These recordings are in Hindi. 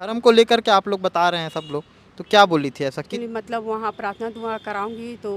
धर्म को लेकर के आप लोग बता रहे हैं सब लोग, तो क्या बोली थी ऐसा कि मतलब वहाँ प्रार्थना दुआ कराऊंगी तो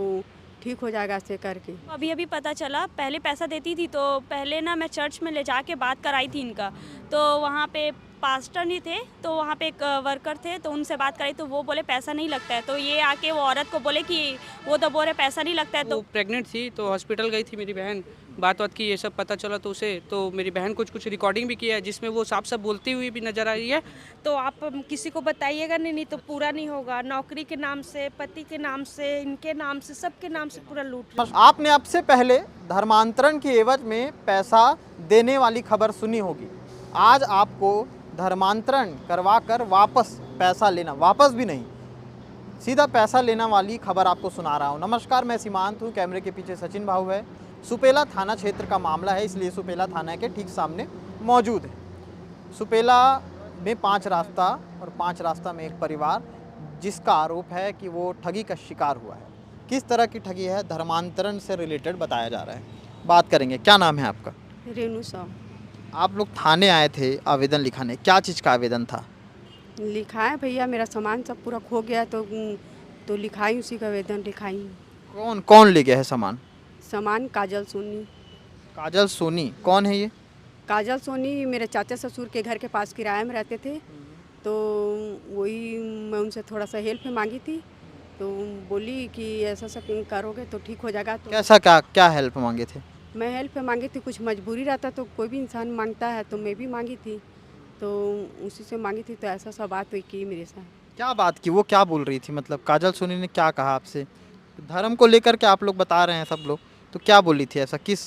ठीक हो जाएगा ऐसे करके। अभी अभी पता चला, पहले पैसा देती थी तो पहले ना मैं चर्च में ले जाके बात कराई थी इनका। तो वहाँ पे पास्टर नहीं थे, तो वहाँ पे एक वर्कर थे, तो उनसे बात कराई तो वो बोले पैसा नहीं लगता है। तो ये आके वो औरत को बोले कि वो तो बोल रहे पैसा नहीं लगता है। वो तो प्रेग्नेंट थी तो हॉस्पिटल गई थी मेरी बहन, बात की ये सब पता चला तो उसे, तो मेरी बहन कुछ रिकॉर्डिंग भी किया है जिसमें वो साफ साफ बोलती हुई भी नजर आ रही है। तो आप किसी को बताइएगा नहीं तो पूरा नहीं होगा। नौकरी के नाम से, पति के नाम से, इनके नाम से, सबके नाम से पूरा लूट रहे हैं। आपने अब से पहले धर्मांतरण की एवज में पैसा देने वाली खबर सुनी होगी। आज आपको धर्मांतरण करवा कर वापस पैसा लेना, वापस भी नहीं, सीधा पैसा लेना वाली खबर आपको सुना रहा हूँ। नमस्कार, मैं सीमांत हूँ, कैमरे के पीछे सचिन भाऊ है। सुपेला थाना क्षेत्र का मामला है, इसलिए सुपेला थाना के ठीक सामने मौजूद है। सुपेला में 5 रास्ता और 5 रास्ता में एक परिवार जिसका आरोप है कि वो ठगी का शिकार हुआ है। किस तरह की ठगी है, धर्मांतरण से रिलेटेड बताया जा रहा है। बात करेंगे। क्या नाम है आपका? रेनू साहब। आप लोग थाने आए थे आवेदन लिखाने, क्या चीज़ का आवेदन था? लिखा है भैया, मेरा सामान सब पूरा खो गया तो लिखाई, उसी का आवेदन लिखाई। कौन कौन ले गया है सामान? सामान काजल सोनी। काजल सोनी कौन है ये? काजल सोनी मेरे चाचा ससुर के घर के पास किराए में रहते थे, तो वही मैं उनसे थोड़ा सा हेल्प मांगी थी, तो बोली कि ऐसा सब करोगे तो ठीक हो जाएगा। तो कैसा क्या क्या हेल्प मांगे थे? मैं हेल्प मांगी थी, कुछ मजबूरी रहता तो कोई भी इंसान मांगता है, तो मैं भी मांगी थी, तो उसी से मांगी थी। तो ऐसा सब बात हुई की मेरे साथ। क्या बात की? वो क्या बोल रही थी? मतलब काजल सोनी ने क्या कहा आपसे? धर्म को लेकर के आप लोग बता रहे हैं सब लोग, तो क्या बोली थी ऐसा, किस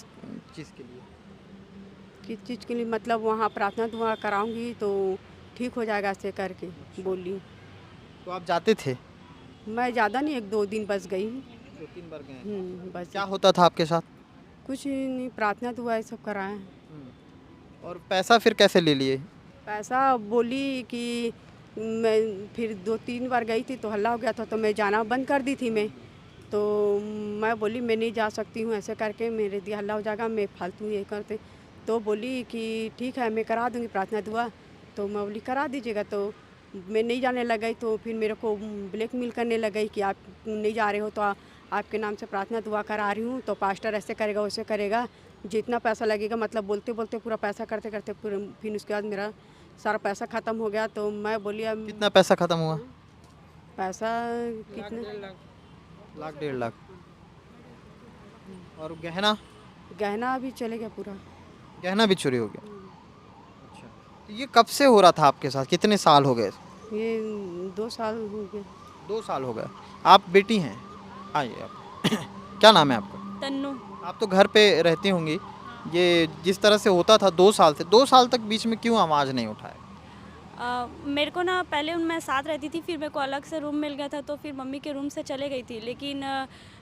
चीज़ के लिए? किस चीज़ के लिए? मतलब वहाँ प्रार्थना दुआ कराऊंगी तो ठीक हो जाएगा ऐसे करके बोली। तो आप जाते थे? मैं ज़्यादा नहीं, 1-2 दिन बस गई हूँ। 2-3 बार गए। बस। क्या होता था आपके साथ? कुछ नहीं, प्रार्थना दुआ ये सब कराएं। और पैसा फिर कैसे ले लिए? पैसा बोली कि मैं फिर 2-3 बार गई थी तो हल्ला हो गया था, तो मैं जाना बंद कर दी थी मैं। तो मैं बोली मैं नहीं जा सकती हूँ, ऐसे करके मेरे दिया हल्ला हो जाएगा, मैं फालतू ये करते। तो बोली कि ठीक है मैं करा दूँगी प्रार्थना दुआ। तो मैं बोली करा दीजिएगा। तो मैं नहीं जाने लग गई, तो फिर मेरे को ब्लैकमेल करने लग गई कि आप नहीं जा रहे हो तो आपके नाम से प्रार्थना दुआ करा रही हूँ, तो पास्टर ऐसे करेगा वैसे करेगा, जितना पैसा लगेगा, मतलब बोलते बोलते पूरा पैसा करते करते फिर उसके बाद मेरा सारा पैसा ख़त्म हो गया। तो मैं बोली अब कितना पैसा ख़त्म हुआ? पैसा कितना? 1 लाख 1.5 लाख। और गहना? गहना अभी चले गया पूरा। गहना भी चोरी हो गया। अच्छा, तो ये कब से हो रहा था आपके साथ? कितने साल हो गए? ये 2 साल हो गए। 2 साल हो गए। आप बेटी हैं? आइए आप। क्या नाम है आपका? तन्नू। आप तो घर पे रहती होंगी। ये जिस तरह से होता था 2 साल से, 2 साल तक बीच में क्यों आवाज़ नहीं उठाए? मेरे को ना पहले उनमें साथ रहती थी, फिर मेरे को अलग से रूम मिल गया था, तो फिर मम्मी के रूम से चले गई थी। लेकिन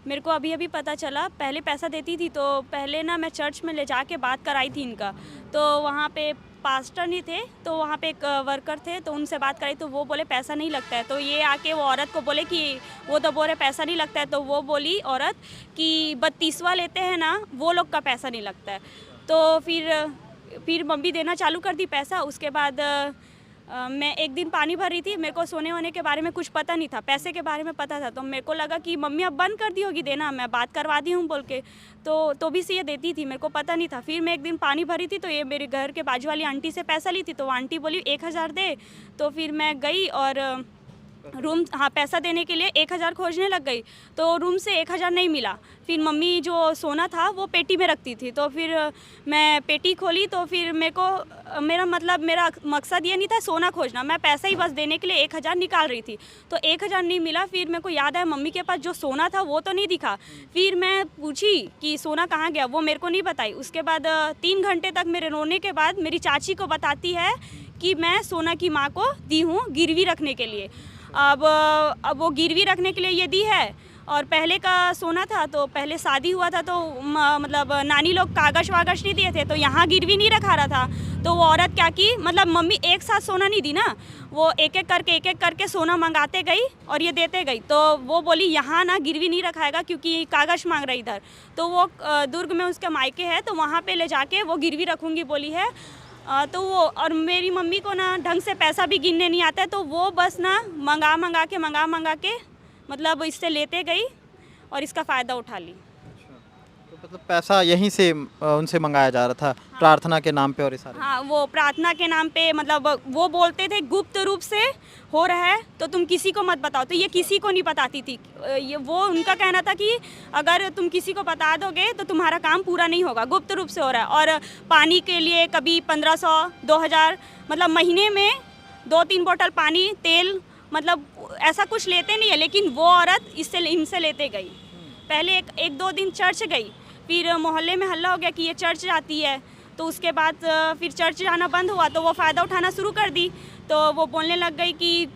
मेरे को अभी अभी पता चला, पहले पैसा देती थी तो पहले ना मैं चर्च में ले जाके बात कराई थी इनका। तो वहाँ पे पास्टर नहीं थे, तो वहाँ पे एक वर्कर थे, तो उनसे बात कराई तो वो बोले पैसा नहीं लगता है। तो ये आके वो औरत को बोले कि वो तो बोल रहे पैसा नहीं लगता है। तो वो बोली औरत कि 32वां लेते हैं ना, वो लोग का पैसा नहीं लगता है। तो फिर मम्मी देना चालू कर दी पैसा। उसके बाद मैं एक दिन पानी भर रही थी, मेरे को सोने वोने के बारे में कुछ पता नहीं था, पैसे के बारे में पता था। तो मेरे को लगा कि मम्मी अब बंद कर दी होगी देना, मैं बात करवा दी हूँ बोल के। तो भी से ये देती थी, मेरे को पता नहीं था। फिर मैं एक दिन पानी भरी थी, तो ये मेरे घर के बाजू वाली आंटी से पैसा ली थी, तो वो आंटी बोली 1000 दे। तो फिर मैं गई और रूम, हाँ, पैसा देने के लिए 1000 खोजने लग गई, तो रूम से 1000 नहीं मिला। फिर मम्मी जो सोना था वो पेटी में रखती थी, तो फिर मैं पेटी खोली, तो फिर मेरा मकसद ये नहीं था सोना खोजना, मैं पैसा ही बस देने के लिए 1000 निकाल रही थी। तो 1000 नहीं मिला। फिर मेरे को याद आया मम्मी के पास जो सोना था वो तो नहीं दिखा। फिर मैं पूछी कि सोना कहाँ गया, वो मेरे को नहीं बताई। उसके बाद 3 घंटे तक मेरे रोने के बाद मेरी चाची को बताती है कि मैं सोना की माँ को दी हूँ गिरवी रखने के लिए। अब वो गिरवी रखने के लिए ये दी है। और पहले का सोना था, तो पहले शादी हुआ था, तो मतलब नानी लोग कागज वागज नहीं दिए थे, तो यहाँ गिरवी नहीं रखा रहा था। तो वो औरत क्या की, मतलब मम्मी एक साथ सोना नहीं दी ना, वो एक एक करके सोना मंगाते गई और ये देते गई। तो वो बोली यहाँ ना गिरवी नहीं रखाएगा क्योंकि कागज मांग रही इधर। तो वो दुर्ग में उसके मायके है, तो वहाँ पे ले जाके वो गिरवी रखूँगी बोली है। तो वो और मेरी मम्मी को ना ढंग से पैसा भी गिनने नहीं आता है, तो वो बस ना मंगा के मतलब इससे लेते गई और इसका फ़ायदा उठा ली। तो मतलब पैसा यहीं से उनसे मंगाया जा रहा था प्रार्थना के नाम पे और ये सारे। हाँ, वो प्रार्थना के नाम पे मतलब वो बोलते थे गुप्त रूप से हो रहा है तो तुम किसी को मत बताओ, तो ये किसी को नहीं बताती थी। ये वो उनका कहना था कि अगर तुम किसी को बता दोगे तो तुम्हारा काम पूरा नहीं होगा, गुप्त रूप से हो रहा है। और पानी के लिए कभी 1500 2000 मतलब महीने में 2-3 बोतल पानी तेल मतलब ऐसा कुछ लेते नहीं है, लेकिन वो औरत इनसे लेते गई। पहले एक दो दिन चर्च गई, फिर मोहल्ले में हल्ला हो गया कि ये चर्च जाती है, तो उसके बाद फिर चर्च जाना बंद हुआ तो वो फ़ायदा उठाना शुरू कर दी। तो वो बोलने लग गई कि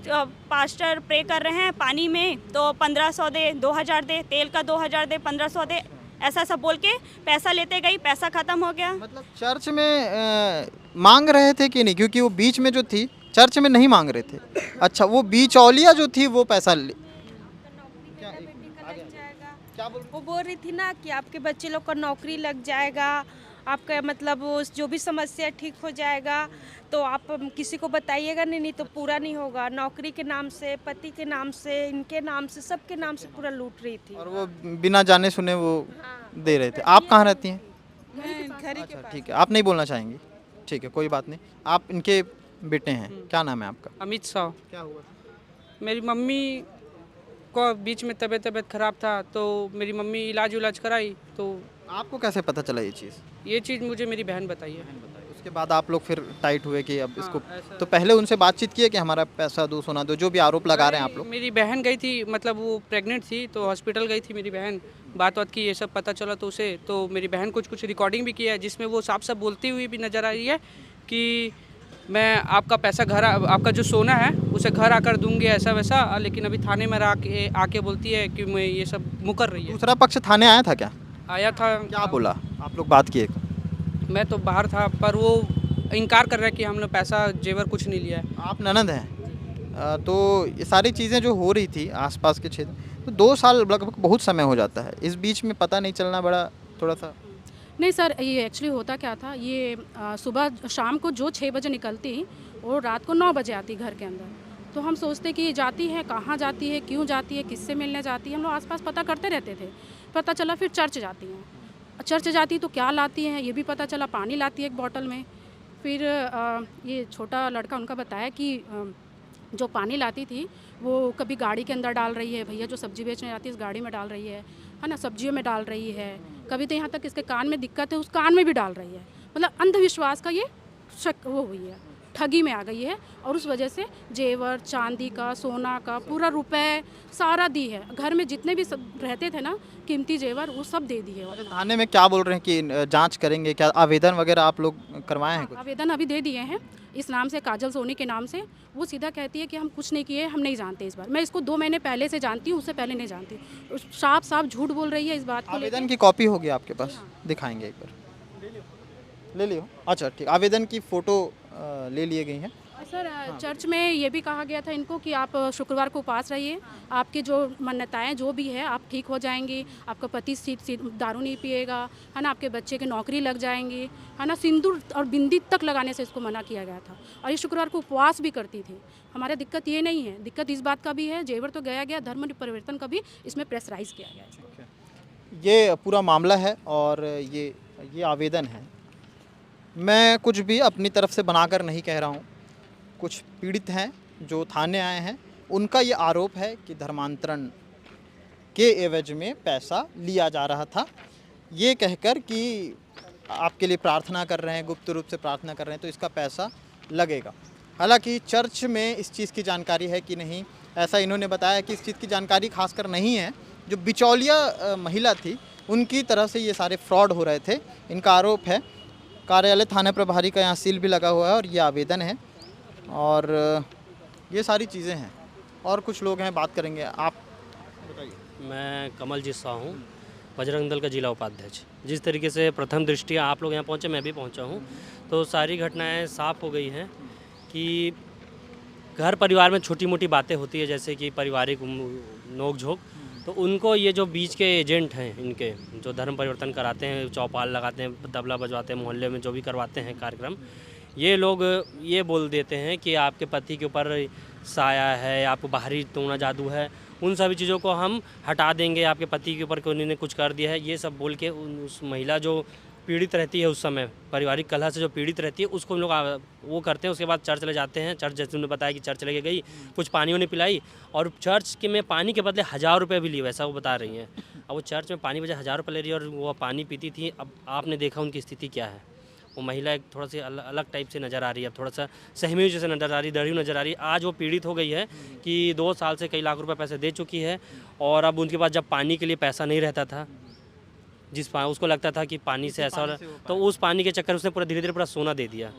पास्टर प्रे कर रहे हैं पानी में तो 1500 दे, 2000 दे, तेल का 2000 दे, 1500 दे, ऐसा सब बोल के पैसा लेते गई। पैसा ख़त्म हो गया। मतलब चर्च में मांग रहे थे कि नहीं, क्योंकि वो बीच में जो थी चर्च में नहीं मांग रहे थे। अच्छा, वो बीचौलिया जो थी वो पैसा क्या बोल वो बोल रही थी ना कि आपके बच्चे लोग का नौकरी लग जाएगा, आपका मतलब जो भी समस्या ठीक हो जाएगा, तो आप किसी को बताइएगा नहीं तो पूरा नहीं होगा। नौकरी के नाम से, पति के नाम से, इनके नाम से, सबके नाम से पूरा लूट रही थी। और वो बिना जाने सुने वो दे रहे थे। आप कहाँ रहती हैं? अच्छा, ठीक है, आप नहीं बोलना चाहेंगी, ठीक है, कोई बात नहीं। आप इनके बेटे हैं, क्या नाम है आपका? अमित शाह। क्या हुआ? मेरी मम्मी को बीच में तबीयत खराब था तो मेरी मम्मी इलाज कराई, तो आपको कैसे पता चला ये चीज़? ये चीज़ मुझे मेरी बहन बताई है। उसके बाद आप लोग फिर टाइट हुए कि अब इसको ऐसा- तो पहले उनसे बातचीत की है कि हमारा पैसा दो, सोना दो, जो भी आरोप लगा रहे हैं आप लोग? मेरी बहन गई थी, मतलब वो प्रेग्नेंट थी तो हॉस्पिटल गई थी मेरी बहन, बात की, ये सब पता चला तो उसे, तो मेरी बहन कुछ रिकॉर्डिंग भी किया है जिसमें वो साफ बोलती हुई भी नज़र आ रही है कि मैं आपका पैसा आपका जो सोना है उसे घर आकर दूंगी ऐसा वैसा, लेकिन अभी थाने में आके बोलती है कि मैं ये सब मुकर रही है। दूसरा पक्ष थाने आया था क्या? आया था। क्या बोला? आप लोग बात किए? मैं तो बाहर था पर वो इनकार कर रहा है कि हमने पैसा जेवर कुछ नहीं लिया है। आप ननद हैं, तो ये सारी चीज़ें जो हो रही थी आसपास के क्षेत्र, तो 2 साल लगभग बहुत समय हो जाता है, इस बीच में पता नहीं चलना बड़ा थोड़ा सा। नहीं सर, ये एक्चुअली होता क्या था, ये सुबह शाम को जो 6 बजे निकलती और रात को 9 बजे आती घर के अंदर। तो हम सोचते कि ये जाती है, कहाँ जाती है, क्यों जाती है, किससे मिलने जाती है, हम लोग आसपास पता करते रहते थे। पता चला फिर चर्च जाती हैं। चर्च जाती तो क्या लाती हैं ये भी पता चला, पानी लाती है एक बॉटल में। फिर ये छोटा लड़का उनका बताया कि जो पानी लाती थी वो कभी गाड़ी के अंदर डाल रही है, भैया जो सब्ज़ी बेचने जाती है इस गाड़ी में डाल रही है ना, सब्जियों में डाल रही है, कभी तो यहाँ तक इसके कान में दिक्कत है उस कान में भी डाल रही है। मतलब अंधविश्वास का ये शक वो हुई है, ठगी में आ गई है और उस वजह से जेवर, चांदी का, सोना का पूरा रुपए सारा दी है। घर में जितने भी सब रहते थे ना कीमती जेवर वो सब दे दिए। थाने में क्या बोल रहे हैं कि जांच करेंगे, क्या आवेदन वगैरह आप लोग करवाए हैं कुछ? आवेदन अभी दे दिए हैं इस नाम से, काजल सोनी के नाम से। वो सीधा कहती है कि हम कुछ नहीं किए, हम नहीं जानते इस बार। मैं इसको 2 महीने पहले से जानती हूँ, उससे पहले नहीं जानती। साफ झूठ बोल रही है इस बात को। आवेदन की कॉपी होगी आपके पास? दिखाएंगे एक बार। ले लियो। अच्छा ठीक, आवेदन की फ़ोटो ले लिए गई हैं। सर चर्च में ये भी कहा गया था इनको कि आप शुक्रवार को उपास रहिए, आपकी जो मन्नताएं जो भी है आप ठीक हो जाएंगी, आपका पति दारू नहीं पिएगा, है ना, आपके बच्चे की नौकरी लग जाएंगी, है ना। सिंदूर और बिंदी तक लगाने से इसको मना किया गया था और ये शुक्रवार को उपवास भी करती थी। हमारा दिक्कत ये नहीं है, दिक्कत इस बात का भी है, जेवर तो गया गया, धर्म परिवर्तन का भी इसमें प्रेशराइज किया गया है। ये पूरा मामला है और ये आवेदन है। मैं कुछ भी अपनी तरफ से बनाकर नहीं कह रहा हूँ। कुछ पीड़ित हैं जो थाने आए हैं, उनका ये आरोप है कि धर्मांतरण के एवज में पैसा लिया जा रहा था, ये कहकर कि आपके लिए प्रार्थना कर रहे हैं, गुप्त रूप से प्रार्थना कर रहे हैं तो इसका पैसा लगेगा। हालांकि चर्च में इस चीज़ की जानकारी है कि नहीं, ऐसा इन्होंने बताया कि इस चीज़ की जानकारी खासकर नहीं है। जो बिचौलिया महिला थी उनकी तरह से ये सारे फ्रॉड हो रहे थे, इनका आरोप है। कार्यालय थाना प्रभारी का यहाँ सील भी लगा हुआ है और ये आवेदन है और ये सारी चीज़ें हैं। और कुछ लोग हैं, बात करेंगे। आप बताइए। मैं कमलजीत शाह हूँ, बजरंग दल का जिला उपाध्यक्ष। जिस तरीके से प्रथम दृष्टिया आप लोग यहाँ पहुँचे, मैं भी पहुँचा हूँ, तो सारी घटनाएं साफ हो गई हैं कि घर परिवार में छोटी मोटी बातें होती है, जैसे कि पारिवारिक नोक झोंक, तो उनको ये जो बीच के एजेंट हैं इनके, जो धर्म परिवर्तन कराते हैं, चौपाल लगाते हैं, तबला बजवाते हैं, मोहल्ले में जो भी करवाते हैं कार्यक्रम, ये लोग ये बोल देते हैं कि आपके पति के ऊपर साया है, आपको बाहरी टोना जादू है, उन सभी चीज़ों को हम हटा देंगे, आपके पति के ऊपर उन्होंने कुछ कर दिया है, ये सब बोल के उस महिला जो पीड़ित रहती है उस समय पारिवारिक कलह से जो पीड़ित रहती है उसको हम लोग वो करते हैं। उसके बाद चर्च चले जाते हैं। चर्च जैसे उन्होंने बताया कि चर्च लेके गई, कुछ पानी उन्हें पिलाई और चर्च के में पानी के बदले 1000 रुपये भी लिए, वैसा वो बता रही हैं। अब वो चर्च में पानी बजाय 1000 रुपये ले रही है और वो पानी पीती थी। अब आपने देखा उनकी स्थिति क्या है। वो महिला एक थोड़ा सी अलग टाइप से नज़र आ रही है, अब थोड़ा सा सहमी जैसे नज़र आ रही है, डरी नज़र आ रही है। आज वो पीड़ित हो गई है कि 2 साल से कई लाख रुपए पैसे दे चुकी है और अब उनके पास जब पानी के लिए पैसा नहीं रहता था, उसको लगता था कि पानी से ऐसा हो रहा है, तो उस पानी के चक्कर उसने पूरा धीरे धीरे पूरा सोना दे दिया।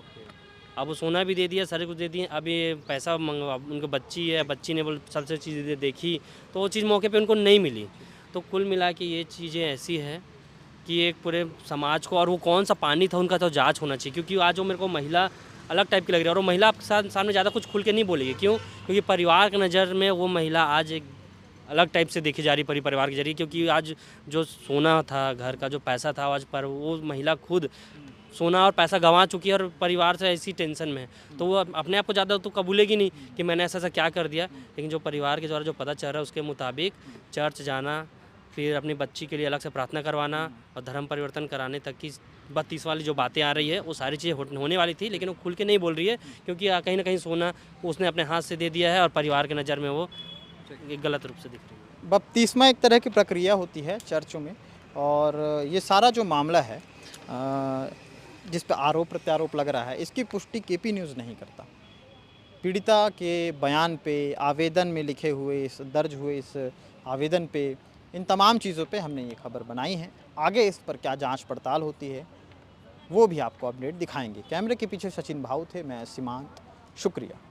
अब वो सोना भी दे दिया, सारे कुछ दे दिए। अब ये पैसा उनकी बच्ची है, बच्ची ने सबसे चीज़ें देखी तो वो चीज़ मौके पे उनको नहीं मिली। तो कुल मिला के ये चीज़ें ऐसी हैं कि एक पूरे समाज को, और वो कौन सा पानी था उनका तो जांच होना चाहिए। क्योंकि आज वो मेरे को महिला अलग टाइप की लग रही है और वो महिला आपके सामने ज़्यादा कुछ खुल के नहीं बोलेगी। क्यों? क्योंकि परिवार की नज़र में वो महिला आज एक अलग टाइप से देखी जा रही परिवार के जरिए। क्योंकि आज जो सोना था, घर का जो पैसा था, आज पर वो महिला खुद सोना और पैसा गंवा चुकी है और परिवार से ऐसी टेंशन में है, तो वो अपने आप को ज़्यादा तो कबूलेगी नहीं कि मैंने ऐसा क्या कर दिया। लेकिन जो परिवार के द्वारा जो पता चल रहा है उसके मुताबिक चर्च जाना, फिर अपनी बच्ची के लिए अलग से प्रार्थना करवाना और धर्म परिवर्तन कराने तक की 32 वाली जो बातें आ रही है वो सारी चीज़ें होने वाली थी। लेकिन वो खुल के नहीं बोल रही है क्योंकि कहीं ना कहीं सोना उसने अपने हाथ से दे दिया है और परिवार की नज़र में वो एक गलत रूप से दिख रही है। बपतिस्मा एक तरह की प्रक्रिया होती है चर्चों में, और ये सारा जो मामला है जिस पर आरोप प्रत्यारोप लग रहा है, इसकी पुष्टि केपी न्यूज़ नहीं करता। पीड़िता के बयान पे, आवेदन में लिखे हुए, इस दर्ज हुए इस आवेदन पे, इन तमाम चीज़ों पे हमने ये खबर बनाई है। आगे इस पर क्या जांच पड़ताल होती है वो भी आपको अपडेट दिखाएंगे। कैमरे के पीछे सचिन भाऊ थे, मैं सीमांत, शुक्रिया।